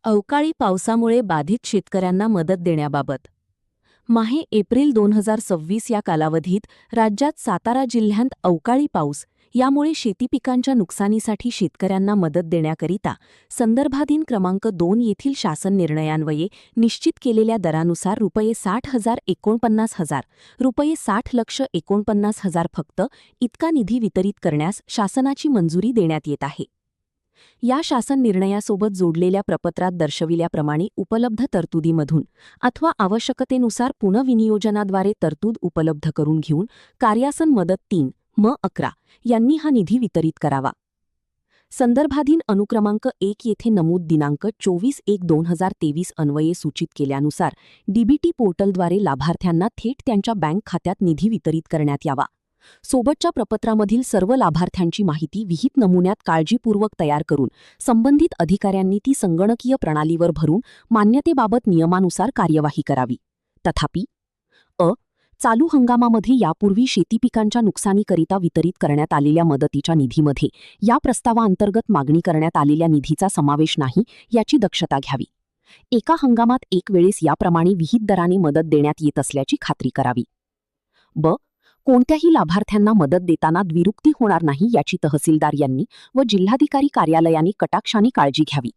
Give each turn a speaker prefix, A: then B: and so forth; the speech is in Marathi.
A: अवकाळी पावसामुळे बाधित शेतकऱ्यांना मदत देण्याबाबत माहे एप्रिल 2026 या कालावधीत राज्यात सातारा जिल्ह्यात अवकाळी पाऊस यामुळे शेतीपिकांच्या नुकसानीसाठी शेतकऱ्यांना मदत देण्याकरिता संदर्भाधीन क्रमांक 2 येथील शासन निर्णयान्वये निश्चित केलेल्या दरानुसार ₹60,000 ₹60,49,000 फक्त इतका निधी वितरित करण्यास शासनाची मंजुरी देण्यात येत आहे। या शासन निर्णयासोबत जोडलेल्या प्रपत्रात दर्शविल्याप्रमाणे उपलब्ध तरतुदीमधून अथवा आवश्यकतेनुसार पुनर्विनियोजनाद्वारे तरतूद उपलब्ध करून घेऊन कार्यासन मदत 3M11 यांनी हा निधी वितरित करावा। संदर्भाधीन अनुक्रमांक 1 येथे नमूद दिनांक 24/1/2023 अन्वये सूचित केल्यानुसार डीबीटी पोर्टलद्वारे लाभार्थ्यांना थेट त्यांच्या बँक खात्यात निधी वितरित करण्यात यावा। सोबतच्या प्रपत्रामधील सर्व लाभार्थ्यांची माहिती विहित नमुन्यात काळजीपूर्वक तयार करून संबंधित अधिकाऱ्यांनी ती संगणकीय प्रणालीवर भरून मान्यतेबाबत नियमानुसार कार्यवाही करावी। तथापि चालू हंगामामध्ये यापूर्वी शेतीपिकांच्या नुकसानीकरिता वितरित करण्यात आलेल्या मदतीच्या निधीमध्ये या प्रस्तावाअंतर्गत मागणी करण्यात आलेल्या निधीचा समावेश नाही याची दक्षता घ्यावी। एका हंगामात एक वेळेस याप्रमाणे विहित दराने मदत देण्यात येत असल्याची खात्री करावी। कोणत्याही लाभार्थ्यांना मदत देताना द्विरुक्ती होणार नाही याची तहसीलदार यांनी व जिल्हाधिकारी कार्यालयाने कटाक्षाने काळजी घ्यावी।